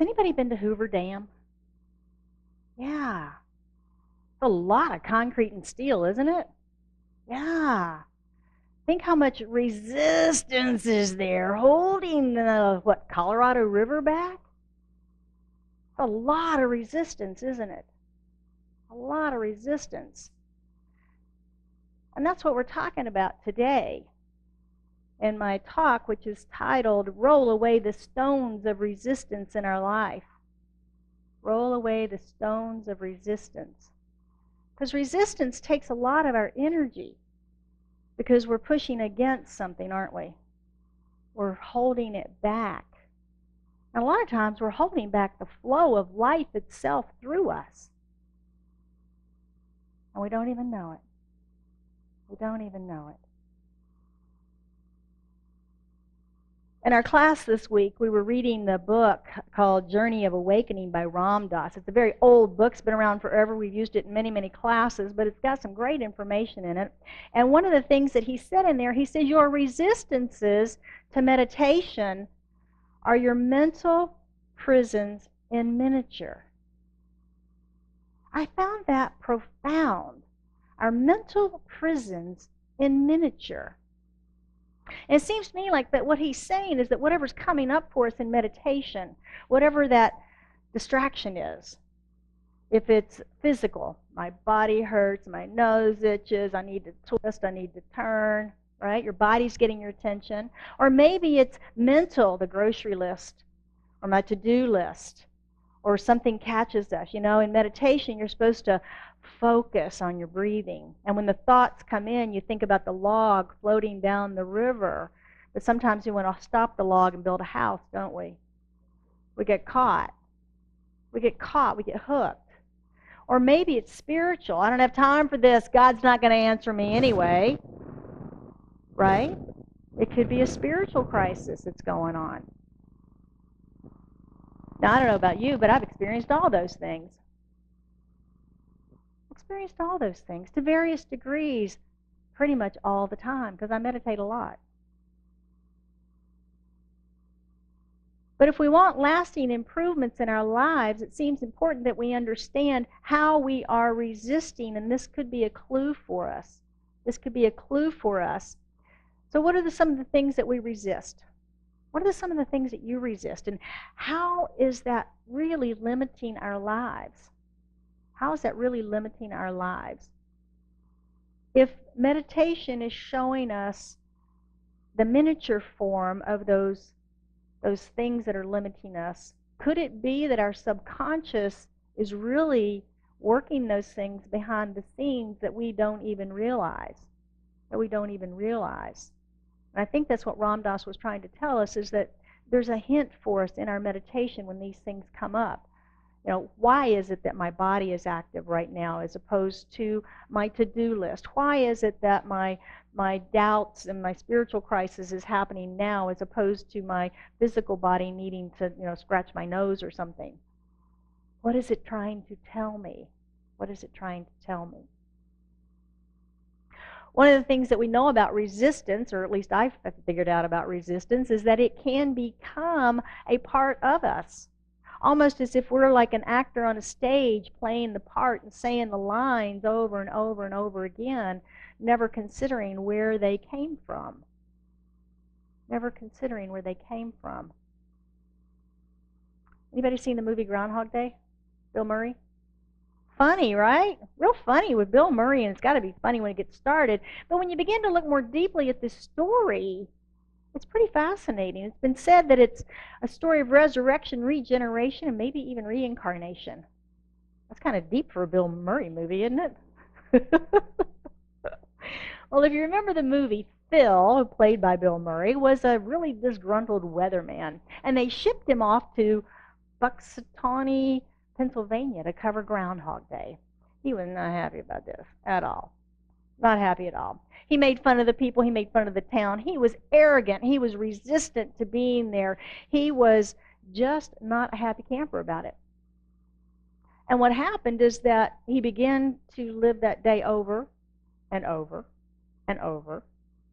anybody been to Hoover Dam? Yeah. It's a lot of concrete and steel, isn't it? Yeah. Think how much resistance is there holding the, Colorado River back? A lot of resistance, isn't it? A lot of resistance. And that's what we're talking about today in my talk, which is titled, Roll Away the Stones of Resistance in Our Life. Roll away the stones of resistance. Because resistance takes a lot of our energy because we're pushing against something, aren't we? We're holding it back. And a lot of times we're holding back the flow of life itself through us. And we don't even know it. We don't even know it. In our class this week, we were reading the book called Journey of Awakening by Ram Dass. It's a very old book. It's been around forever. We've used it in many, many classes, but it's got some great information in it. And one of the things that he said in there, he says, your resistances to meditation are your mental prisons in miniature. I found that profound. Our mental prisons in miniature. And it seems to me like that what he's saying is that whatever's coming up for us in meditation, whatever that distraction is, if it's physical, my body hurts, my nose itches, I need to twist, I need to turn, right? Your body's getting your attention. Or maybe it's mental, the grocery list, or my to-do list, or something catches us. You know, in meditation, you're supposed to focus on your breathing. And when the thoughts come in, you think about the log floating down the river. But sometimes we want to stop the log and build a house, don't we? We get caught. We get hooked. Or maybe it's spiritual. I don't have time for this. God's not going to answer me anyway. Right? It could be a spiritual crisis that's going on. Now, I don't know about you, but I've experienced all those things. Experienced all those things to various degrees pretty much all the time because I meditate a lot. But if we want lasting improvements in our lives, it seems important that we understand how we are resisting, and this could be a clue for us. This could be a clue for us. So what are some of the things that we resist? What are some of the things that you resist? And how is that really limiting our lives? How is that really limiting our lives? If meditation is showing us the miniature form of those things that are limiting us, could it be that our subconscious is really working those things behind the scenes that we don't even realize? And I think that's what Ram Dass was trying to tell us, is that there's a hint for us in our meditation when these things come up. You know, why is it that my body is active right now as opposed to my to-do list? Why is it that my doubts and my spiritual crisis is happening now as opposed to my physical body needing to, scratch my nose or something? What is it trying to tell me? What is it trying to tell me? One of the things that we know about resistance, or at least I've figured out about resistance, is that it can become a part of us. Almost as if we're like an actor on a stage playing the part and saying the lines over and over and over again, never considering where they came from. Never considering where they came from. Anybody seen the movie Groundhog Day? Bill Murray? Funny, right? Real funny with Bill Murray, and it's got to be funny when it gets started. But when you begin to look more deeply at this story, it's pretty fascinating. It's been said that it's a story of resurrection, regeneration, and maybe even reincarnation. That's kind of deep for a Bill Murray movie, isn't it? Well, if you remember the movie, Phil, played by Bill Murray, was a really disgruntled weatherman. And they shipped him off to Buxton, Pennsylvania to cover Groundhog Day. He was not happy about this at all. Not happy at all. He made fun of the people. He made fun of the town. He was arrogant. He was resistant to being there. He was just not a happy camper about it. And what happened is that he began to live that day over and over and over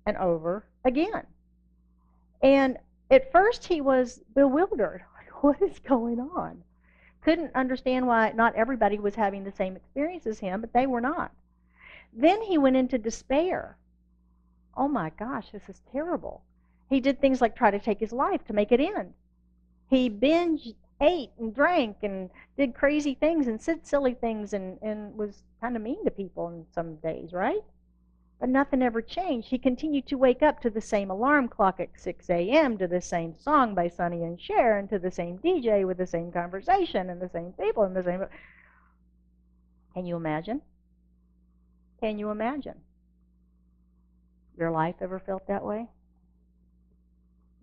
and over again. And at first he was bewildered. what is going on? Couldn't understand why not everybody was having the same experience as him, but they were not. Then he went into despair. Oh my gosh, this is terrible. He did things like try to take his life to make it end. He binge ate and drank and did crazy things and said silly things and was kind of mean to people in some days, right? But nothing ever changed. He continued to wake up to the same alarm clock at 6 a.m., to the same song by Sonny and Cher, and to the same DJ with the same conversation and the same people and the same... Can you imagine? Can you imagine? Your life ever felt that way?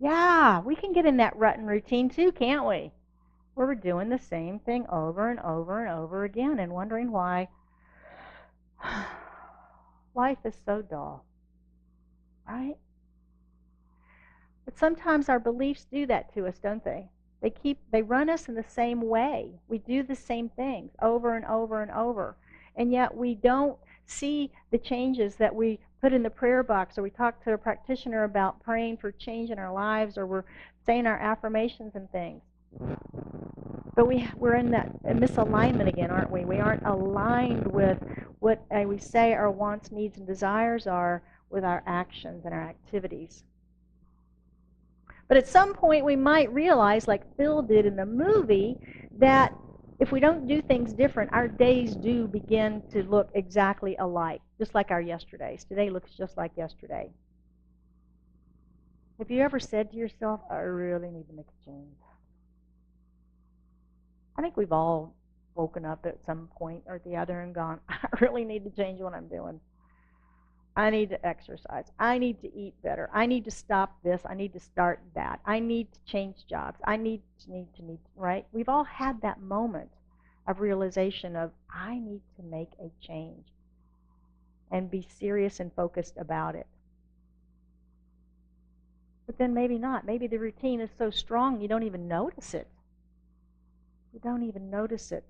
Yeah, we can get in that rut and routine too, can't we? Where we're doing the same thing over and over and over again and wondering why life is so dull, right? But sometimes our beliefs do that to us, don't they? They run us in the same way. We do the same things over and over and over. And yet we don't see the changes that we put in the prayer box, or we talk to a practitioner about praying for change in our lives, or we're saying our affirmations and things. But we're in that misalignment again, aren't we? We aren't aligned with what we say our wants, needs, and desires are with our actions and our activities. But at some point we might realize, like Phil did in the movie, that if we don't do things different, our days do begin to look exactly alike, just like our yesterdays. Today looks just like yesterday. Have you ever said to yourself, I really need to make a change? I think we've all woken up at some point or the other and gone, I really need to change what I'm doing. I need to exercise. I need to eat better. I need to stop this. I need to start that. I need to change jobs. I need, right? We've all had that moment of realization of, I need to make a change and be serious and focused about it. But then maybe not. Maybe the routine is so strong you don't even notice it. You don't even notice it.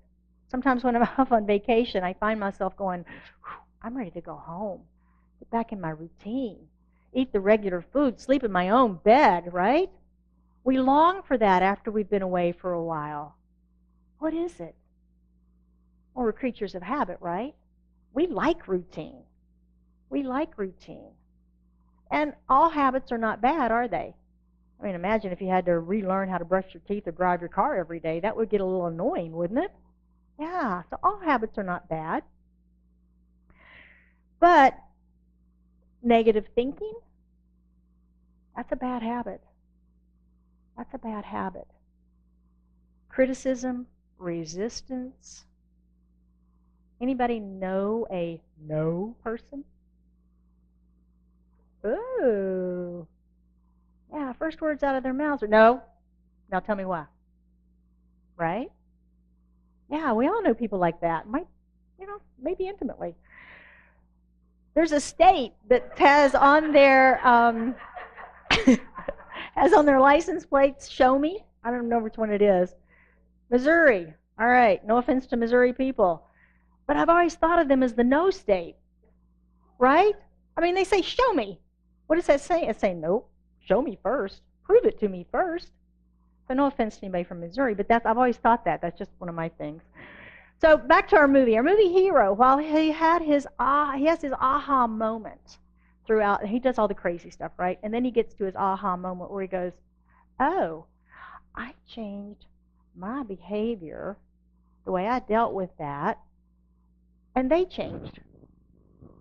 Sometimes when I'm off on vacation, I find myself going, I'm ready to go home. Get back in my routine, eat the regular food, sleep in my own bed, right? We long for that after we've been away for a while. What is it? Well, we're creatures of habit, right? We like routine. We like routine. And all habits are not bad, are they? I mean, imagine if you had to relearn how to brush your teeth or drive your car every day. That would get a little annoying, wouldn't it? Yeah, so all habits are not bad. But negative thinking, that's a bad habit. That's a bad habit. Criticism, resistance. Anybody know a no person? Ooh. Yeah, first words out of their mouths are no. Now tell me why. Right? Yeah, we all know people like that. Maybe intimately. There's a state that has on their has on their license plates, show me. I don't know which one it is. Missouri. All right, no offense to Missouri people. But I've always thought of them as the no state. Right? I mean, they say, show me. What does that say? It's saying, nope, show me first. Prove it to me first. So no offense to anybody from Missouri, but I've always thought that. That's just one of my things. So back to our movie. Our movie hero, while he has his aha moment throughout, and he does all the crazy stuff, right? And then he gets to his aha moment where he goes, oh, I changed my behavior, the way I dealt with that, and they changed.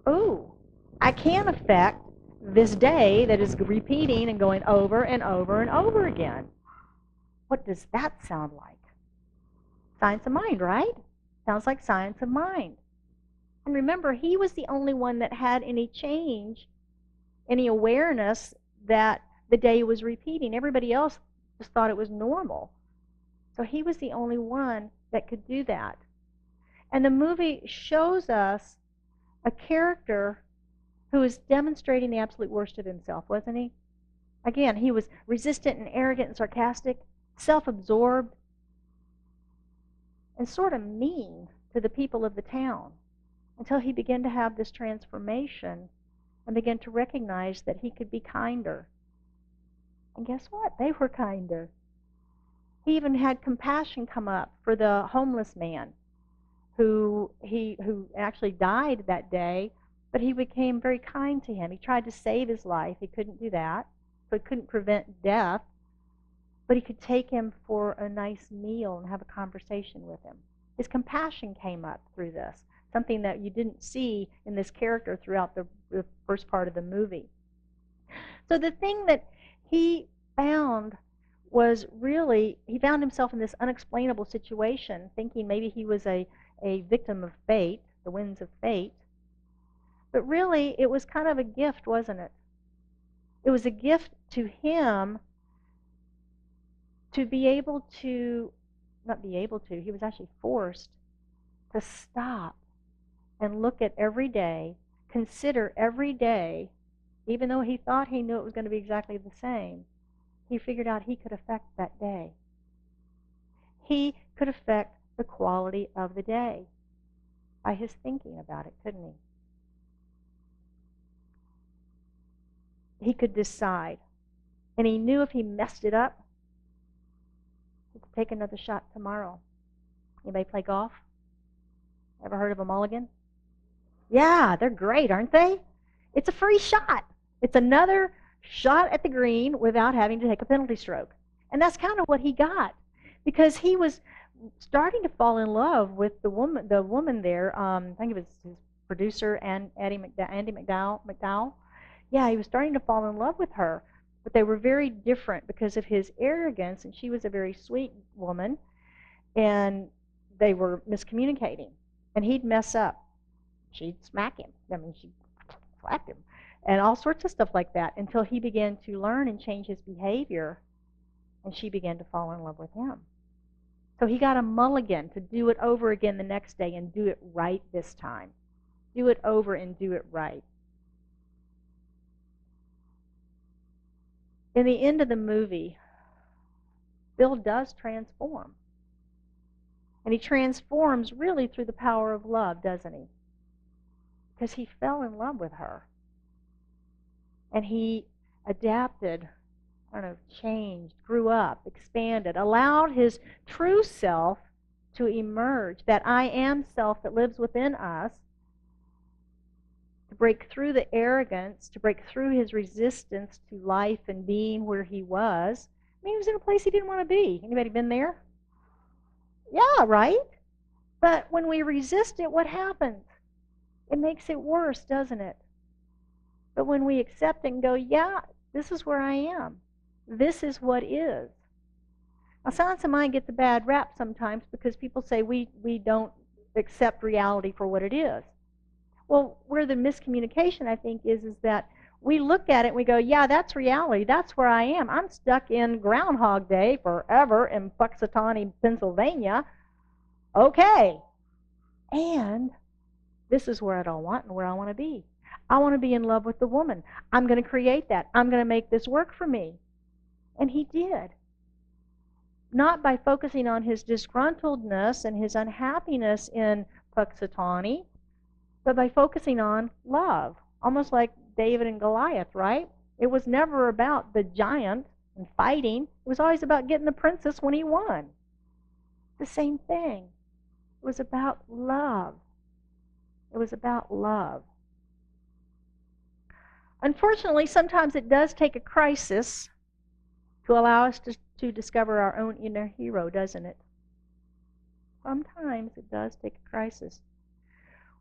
Ooh, I can affect this day that is repeating and going over and over and over again. What does that sound like? Science of mind, right? Sounds like science of mind. And remember, he was the only one that had any change, any awareness that the day was repeating. Everybody else just thought it was normal. So he was the only one that could do that. And the movie shows us a character who is demonstrating the absolute worst of himself, wasn't he? Again, he was resistant and arrogant and sarcastic, self-absorbed, and sort of mean to the people of the town until he began to have this transformation and began to recognize that he could be kinder. And guess what? They were kinder. He even had compassion come up for the homeless man who actually died that day, but he became very kind to him. He tried to save his life. He couldn't do that, so he couldn't prevent death, but he could take him for a nice meal and have a conversation with him. His compassion came up through this, something that you didn't see in this character throughout the first part of the movie. So the thing that he found was really, he found himself in this unexplainable situation, thinking maybe he was a victim of fate, the winds of fate. But really, it was kind of a gift, wasn't it? It was a gift to him to be able to, not be able to, he was actually forced to stop and look at every day, consider every day, even though he thought he knew it was going to be exactly the same, he figured out he could affect that day. He could affect the quality of the day by his thinking about it, couldn't he? He could decide. And he knew if he messed it up, he could take another shot tomorrow. Anybody play golf? Ever heard of a mulligan? Yeah, they're great, aren't they? It's a free shot. It's another shot at the green without having to take a penalty stroke. And that's kind of what he got, because he was starting to fall in love with the woman there. I think it was his producer, and Andy McDowell. Yeah, he was starting to fall in love with her, but they were very different because of his arrogance, and she was a very sweet woman, and they were miscommunicating, and he'd mess up. She'd smack him. I mean, she'd slap him, and all sorts of stuff like that, until he began to learn and change his behavior, and she began to fall in love with him. So he got a mulligan to do it over again the next day and do it right this time. Do it over and do it right. In the end of the movie, Bill does transform. And he transforms really through the power of love, doesn't he? Because he fell in love with her. And he adapted, I don't know, changed, grew up, expanded, allowed his true self to emerge, that I am self that lives within us, to break through the arrogance, to break through his resistance to life and being where he was. I mean, he was in a place he didn't want to be. Anybody been there? Yeah, right? But when we resist it, what happens? It makes it worse, doesn't it? But when we accept it and go, yeah, this is where I am. This is what is. Now, Silence of Mind gets a bad rap sometimes because people say we don't accept reality for what it is. Well, where the miscommunication, I think, is that we look at it and we go, yeah, that's reality. That's where I am. I'm stuck in Groundhog Day forever in Punxsutawney, Pennsylvania. Okay. And this is where I don't want and where I want to be. I want to be in love with the woman. I'm going to create that. I'm going to make this work for me. And he did. Not by focusing on his disgruntledness and his unhappiness in Punxsutawney, but by focusing on love. Almost like David and Goliath, right? It was never about the giant and fighting. It was always about getting the princess when he won. The same thing. It was about love. It was about love. Unfortunately, sometimes it does take a crisis to allow us to discover our own inner hero, doesn't it? Sometimes it does take a crisis.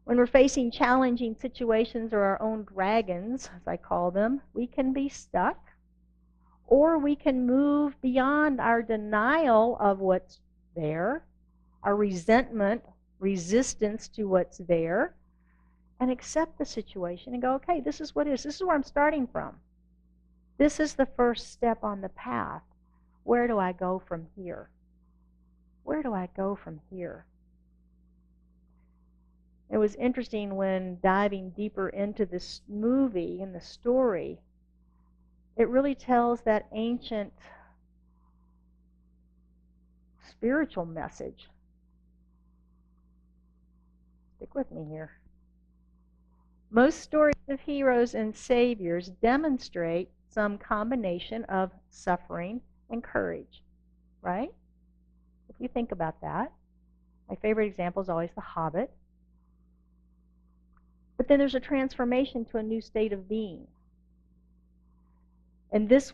When we're facing challenging situations or our own dragons, as I call them, we can be stuck, or we can move beyond our denial of what's there, our resentment, resistance to what's there, and accept the situation and go, okay, this is what it is. This is where I'm starting from. This is the first step on the path. Where do I go from here? Where do I go from here? It was interesting when diving deeper into this movie and the story, it really tells that ancient spiritual message. Stick with me here. Most stories of heroes and saviors demonstrate some combination of suffering and courage, right? You think about that. My favorite example is always The Hobbit. But then there's a transformation to a new state of being. And this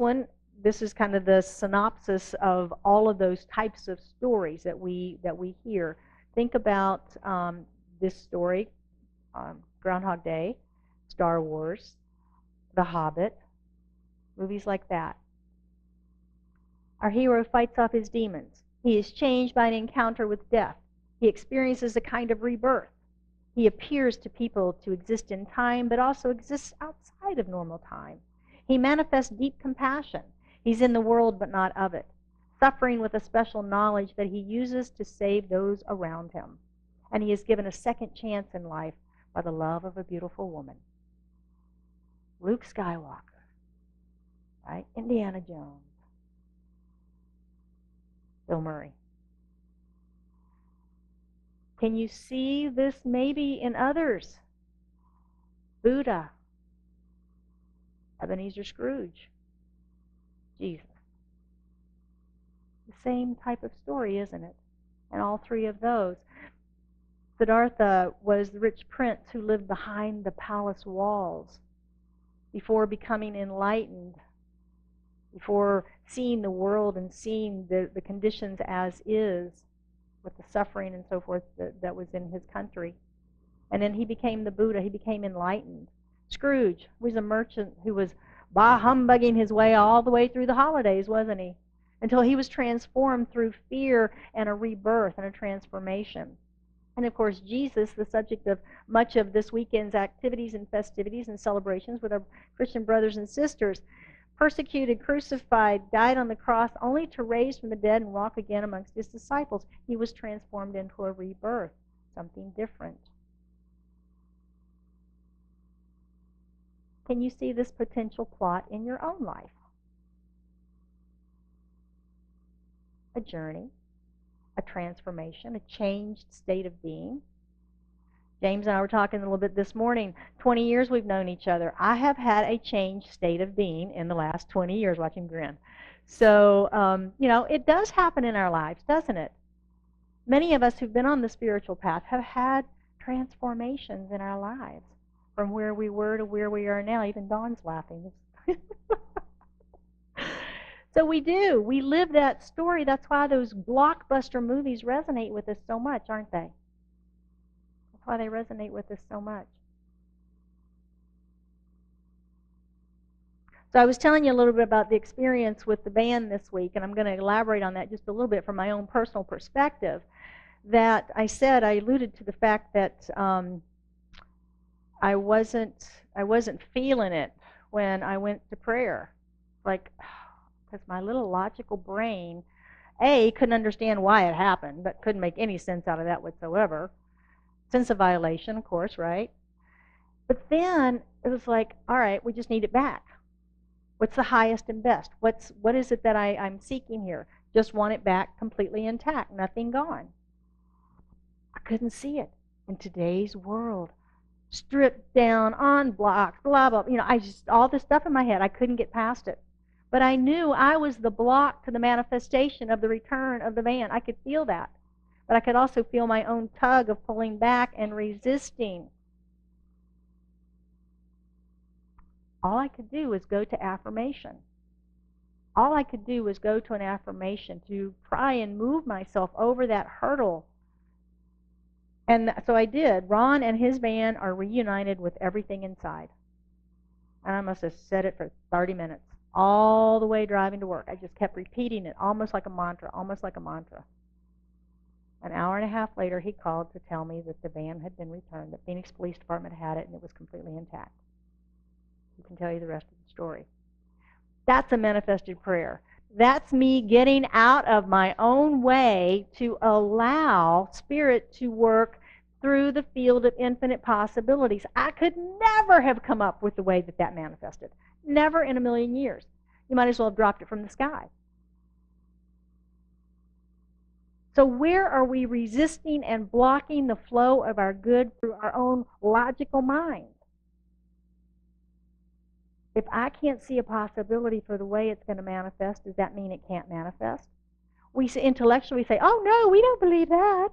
is kind of the synopsis of all of those types of stories that we hear. Think about this story, Groundhog Day, Star Wars, The Hobbit, movies like that. Our hero fights off his demons. He is changed by an encounter with death. He experiences a kind of rebirth. He appears to people to exist in time, but also exists outside of normal time. He manifests deep compassion. He's in the world, but not of it, suffering with a special knowledge that he uses to save those around him. And he is given a second chance in life by the love of a beautiful woman. Luke Skywalker, right? Indiana Jones, Bill Murray. Can you see this maybe in others? Buddha, Ebenezer Scrooge, Jesus. The same type of story, isn't it? And all three of those. Siddhartha was the rich prince who lived behind the palace walls before becoming enlightened, before seeing the world and seeing the conditions as is, with the suffering and so forth that was in his country. And then he became the Buddha. He became enlightened. Scrooge was a merchant who was bah-humbugging his way all the way through the holidays, wasn't he? Until he was transformed through fear and a rebirth and a transformation. And of course, Jesus, the subject of much of this weekend's activities and festivities and celebrations with our Christian brothers and sisters, persecuted, crucified, died on the cross, only to rise from the dead and walk again amongst his disciples. He was transformed into a rebirth, something different. Can you see this potential plot in your own life? A journey, a transformation, a changed state of being. James and I were talking a little bit this morning. 20 years we've known each other. I have had a changed state of being in the last 20 years. Watch him grin. So, it does happen in our lives, doesn't it? Many of us who've been on the spiritual path have had transformations in our lives from where we were to where we are now. Even Dawn's laughing. So we do. We live that story. That's why those blockbuster movies resonate with us so much, aren't they? That's why they resonate with us so much. So I was telling you a little bit about the experience with the band this week, and I'm going to elaborate on that just a little bit from my own personal perspective. That I alluded to the fact that I wasn't feeling it when I went to prayer. Like, because my little logical brain, couldn't understand why it happened, but couldn't make any sense out of that whatsoever. Sense of violation, of course, right? But then it was like, all right, we just need it back. What's the highest and best? What is it that I'm seeking here? Just want it back completely intact, nothing gone. I couldn't see it in today's world. Stripped down, on blocks, blah, blah. All this stuff in my head, I couldn't get past it. But I knew I was the block to the manifestation of the return of the van. I could feel that. But I could also feel my own tug of pulling back and resisting. All I could do was go to affirmation. All I could do was go to an affirmation to try and move myself over that hurdle. And so I did. Ron and his van are reunited with everything inside. And I must have said it for 30 minutes. All the way driving to work. I just kept repeating it, almost like a mantra, almost like a mantra. An hour and a half later, he called to tell me that the van had been returned, that Phoenix Police Department had it, and it was completely intact. He can tell you the rest of the story. That's a manifested prayer. That's me getting out of my own way to allow Spirit to work through the field of infinite possibilities. I could never have come up with the way that manifested. Never in a million years. You might as well have dropped it from the sky. So where are we resisting and blocking the flow of our good through our own logical mind? If I can't see a possibility for the way it's going to manifest, does that mean it can't manifest? We say, intellectually we say, oh no, we don't believe that.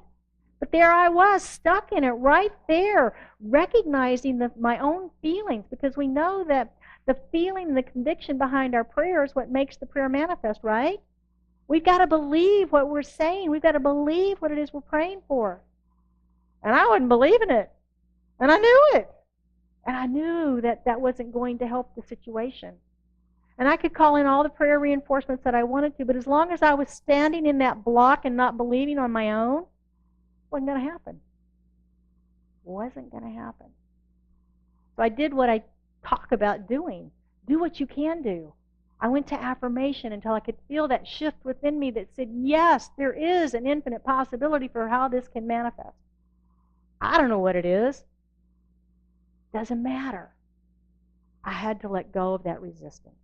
But there I was, stuck in it right there, recognizing my own feelings, because we know that the feeling and the conviction behind our prayer is what makes the prayer manifest, right? We've got to believe what we're saying. We've got to believe what it is we're praying for. And I wasn't believing it. And I knew it. And I knew that that wasn't going to help the situation. And I could call in all the prayer reinforcements that I wanted to, but as long as I was standing in that block and not believing on my own, it wasn't going to happen. It wasn't going to happen. So I did what I talk about doing. Do what you can do. I went to affirmation until I could feel that shift within me that said, yes, there is an infinite possibility for how this can manifest. I don't know what it is. Doesn't matter. I had to let go of that resistance.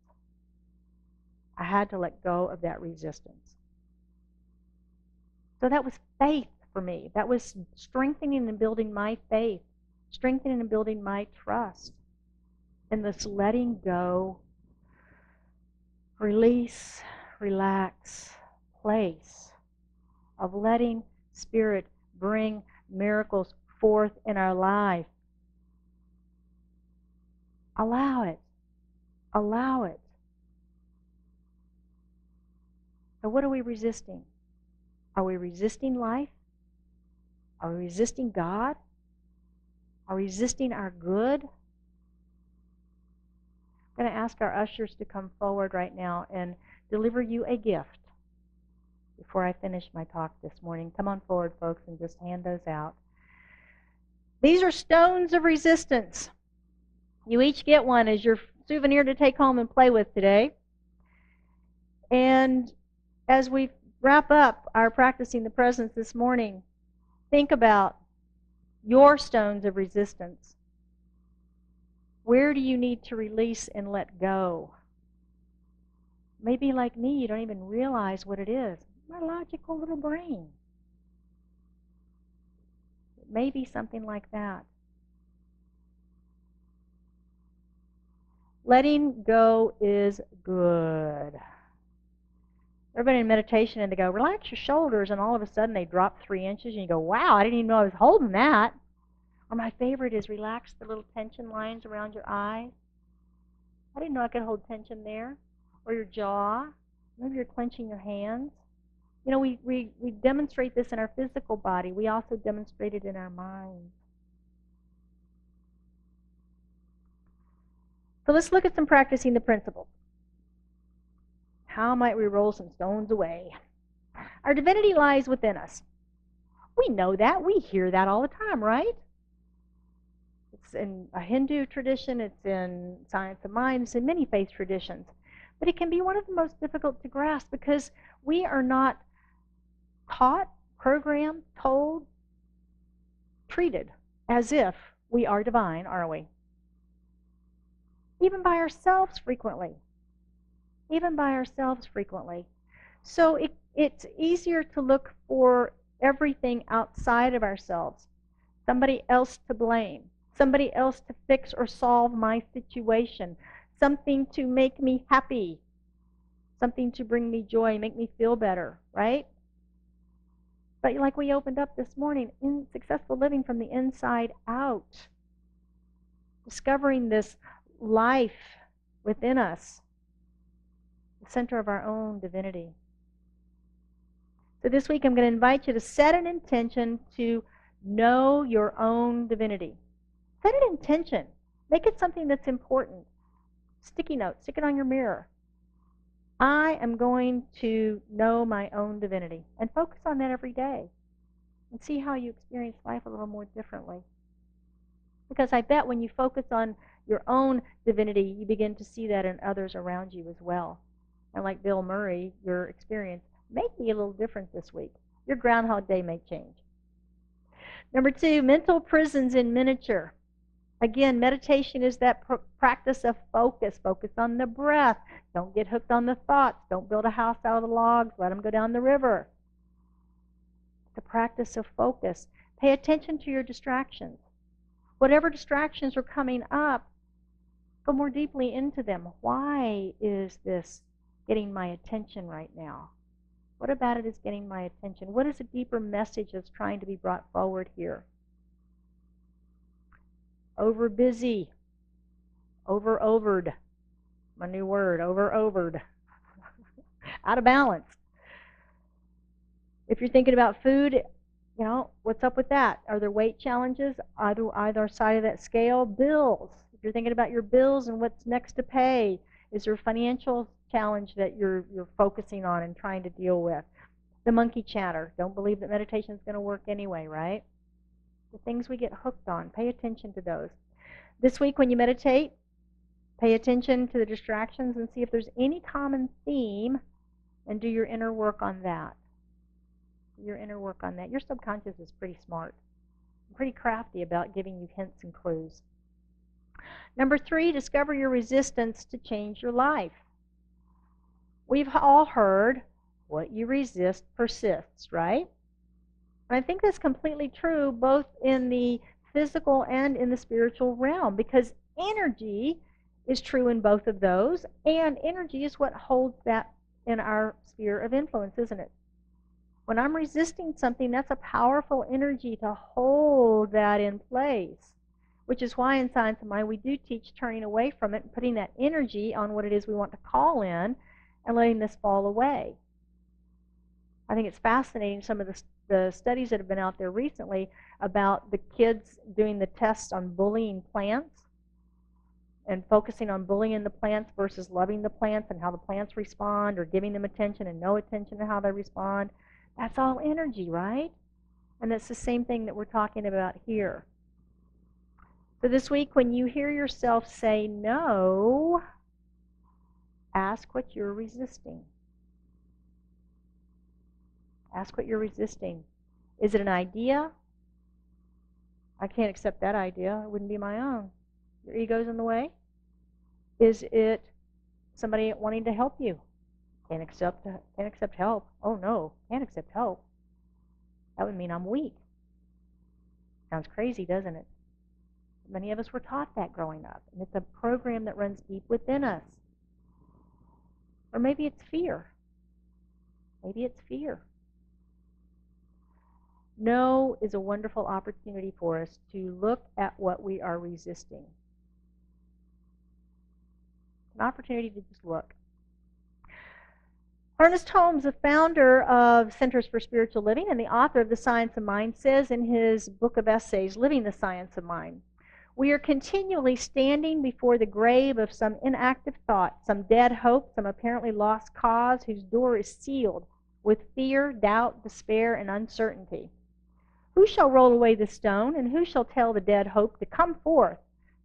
I had to let go of that resistance. So that was faith for me. That was strengthening and building my faith, strengthening and building my trust, and this letting go, release, relax, place of letting Spirit bring miracles forth in our life. Allow it. Allow it. So what are we resisting? Are we resisting life? Are we resisting God? Are we resisting our good? I'm going to ask our ushers to come forward right now and deliver you a gift before I finish my talk this morning. Come on forward, folks, and just hand those out. These are stones of resistance. You each get one as your souvenir to take home and play with today. And as we wrap up our practicing the presence this morning, think about your stones of resistance. Where do you need to release and let go? Maybe like me, you don't even realize what it is. My logical little brain. It may be something like that. Letting go is good. Everybody in meditation and they go, relax your shoulders, and all of a sudden they drop 3 inches and you go, wow, I didn't even know I was holding that. Or my favorite is relax the little tension lines around your eyes. I didn't know I could hold tension there. Or your jaw. Maybe you're clenching your hands. You know, we demonstrate this in our physical body. We also demonstrate it in our minds. So let's look at some practicing the principles. How might we roll some stones away? Our divinity lies within us. We know that. We hear that all the time, right? It's in a Hindu tradition. It's in science of mind. It's in many faith traditions. But it can be one of the most difficult to grasp because we are not taught, programmed, told, treated as if we are divine, are we? Even by ourselves frequently. Even by ourselves frequently. So it's easier to look for everything outside of ourselves. Somebody else to blame. Somebody else to fix or solve my situation. Something to make me happy. Something to bring me joy, make me feel better, right? But like we opened up this morning, in successful living from the inside out. Discovering this life within us. The center of our own divinity. So this week I'm going to invite you to set an intention to know your own divinity. Set an intention. Make it something that's important. Sticky note. Stick it on your mirror. I am going to know my own divinity. And focus on that every day. And see how you experience life a little more differently. Because I bet when you focus on your own divinity, you begin to see that in others around you as well. And like Bill Murray, your experience may be a little different this week. Your Groundhog Day may change. Number 2, mental prisons in miniature. Again, meditation is that practice of focus. Focus on the breath. Don't get hooked on the thoughts. Don't build a house out of the logs. Let them go down the river. The practice of focus. Pay attention to your distractions. Whatever distractions are coming up, go more deeply into them. Why is this getting my attention right now? What about it is getting my attention? What is a deeper message that's trying to be brought forward here? Over busy, overed, my new word, overed, out of balance. If you're thinking about food, what's up with that? Are there weight challenges either side of that scale? Bills. If you're thinking about your bills and what's next to pay, is there a financial challenge that you're focusing on and trying to deal with? The monkey chatter. Don't believe that meditation is going to work anyway, right? The things we get hooked on. Pay attention to those. This week when you meditate, pay attention to the distractions and see if there's any common theme and do your inner work on that. Your inner work on that. Your subconscious is pretty smart, pretty crafty about giving you hints and clues. Number 3, discover your resistance to change your life. We've all heard, what you resist persists, right? And I think that's completely true both in the physical and in the spiritual realm, because energy is true in both of those, and energy is what holds that in our sphere of influence, isn't it? When I'm resisting something, that's a powerful energy to hold that in place, which is why in Science of Mind we do teach turning away from it and putting that energy on what it is we want to call in and letting this fall away. I think it's fascinating, some of the studies that have been out there recently about the kids doing the tests on bullying plants and focusing on bullying the plants versus loving the plants and how the plants respond, or giving them attention and no attention to how they respond. That's all energy, right? And that's the same thing that we're talking about here. So this week, when you hear yourself say no, ask what you're resisting. Ask what you're resisting. Is it an idea? I can't accept that idea. It wouldn't be my own. Your ego's in the way. Is it somebody wanting to help you? Can't accept help. Oh no, can't accept help. That would mean I'm weak. Sounds crazy, doesn't it? Many of us were taught that growing up, and it's a program that runs deep within us. Or maybe it's fear. Maybe it's fear. No is a wonderful opportunity for us to look at what we are resisting. An opportunity to just look. Ernest Holmes, the founder of Centers for Spiritual Living and the author of The Science of Mind, says in his book of essays, Living the Science of Mind, we are continually standing before the grave of some inactive thought, some dead hope, some apparently lost cause whose door is sealed with fear, doubt, despair, and uncertainty. Who shall roll away the stone, and who shall tell the dead hope to come forth,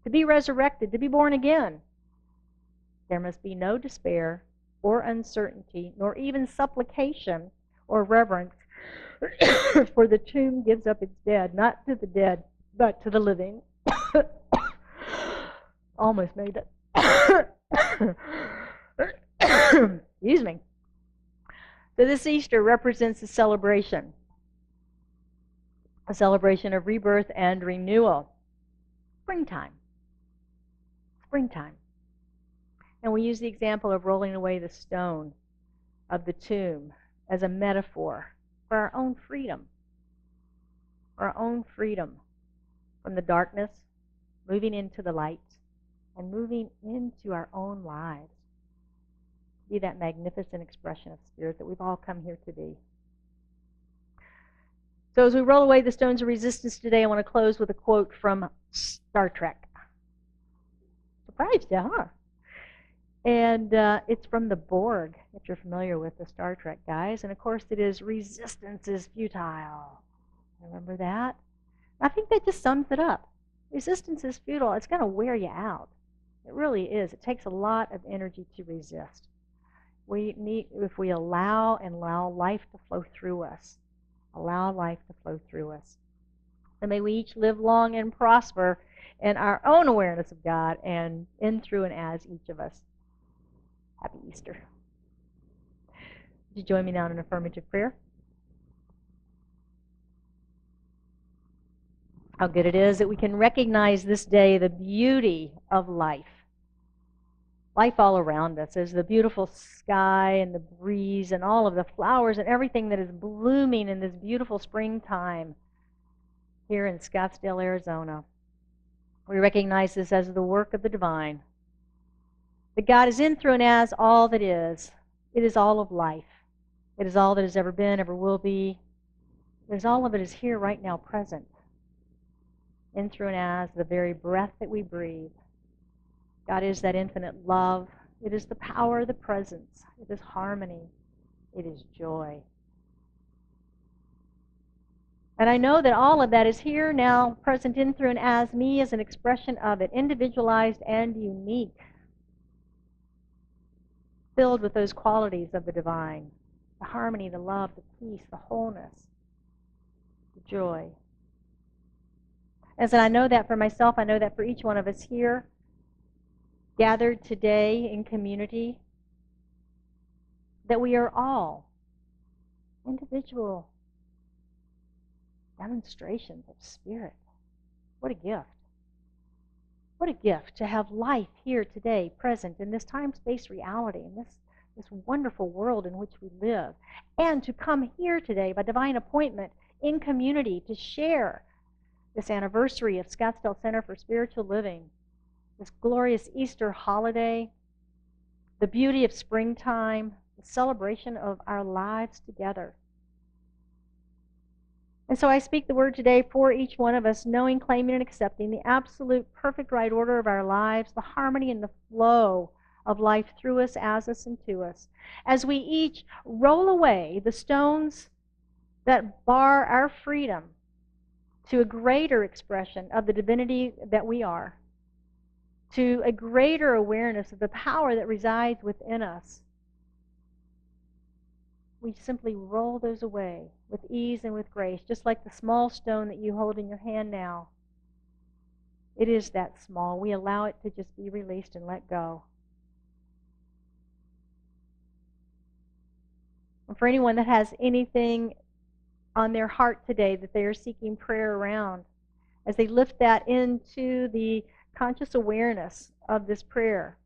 to be resurrected, to be born again? There must be no despair or uncertainty, nor even supplication or reverence, for the tomb gives up its dead, not to the dead, but to the living. Almost made it. Excuse me. So this Easter represents a celebration of rebirth and renewal. Springtime. Springtime. And we use the example of rolling away the stone of the tomb as a metaphor for our own freedom. Our own freedom from the darkness, moving into the light, and moving into our own lives. Be that magnificent expression of spirit that we've all come here to be. So as we roll away the stones of resistance today, I want to close with a quote from Star Trek. Surprised you, huh? And it's from the Borg, if you're familiar with the Star Trek guys. And of course it is, resistance is futile. Remember that? I think that just sums it up. Resistance is futile. It's going to wear you out. It really is. It takes a lot of energy to resist. If we allow life to flow through us. Allow life to flow through us. And may we each live long and prosper in our own awareness of God and in, through, and as each of us. Happy Easter. Would you join me now in an affirmative prayer? How good it is that we can recognize this day the beauty of life. life all around us. There's the beautiful sky and the breeze and all of the flowers and everything that is blooming in this beautiful springtime here in Scottsdale, Arizona. We recognize this as the work of the divine. That God is in, through, and as all that is. It is all of life. It is all that has ever been, ever will be. It is all of it is here right now, present. In, through, and as the very breath that we breathe. God is that infinite love. It is the power of the presence. It is harmony. It is joy. And I know that all of that is here now, present in, through, and as me as an expression of it, individualized and unique, filled with those qualities of the divine, the harmony, the love, the peace, the wholeness, the joy. As I know that for myself, I know that for each one of us here, gathered today in community, that we are all individual demonstrations of spirit. What a gift. What a gift to have life here today, present in this time-space reality, in this wonderful world in which we live. And to come here today by divine appointment in community to share this anniversary of Scottsdale Center for Spiritual Living, this glorious Easter holiday, the beauty of springtime, the celebration of our lives together. And so I speak the word today for each one of us, knowing, claiming, and accepting the absolute perfect right order of our lives, the harmony and the flow of life through us, as us, and to us, as we each roll away the stones that bar our freedom to a greater expression of the divinity that we are, to a greater awareness of the power that resides within us. We simply roll those away with ease and with grace, just like the small stone that you hold in your hand now. It is that small. We allow it to just be released and let go. And for anyone that has anything on their heart today that they are seeking prayer around, as they lift that into the conscious awareness of this prayer,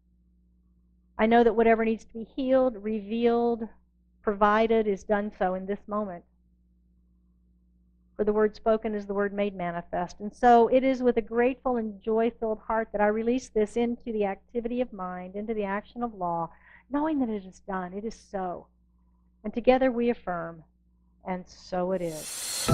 I know that whatever needs to be healed, revealed, provided is done so in this moment. For the word spoken is the word made manifest. And so it is with a grateful and joy-filled heart that I release this into the activity of mind, into the action of law, knowing that it is done. It is so. And together we affirm, and so it is.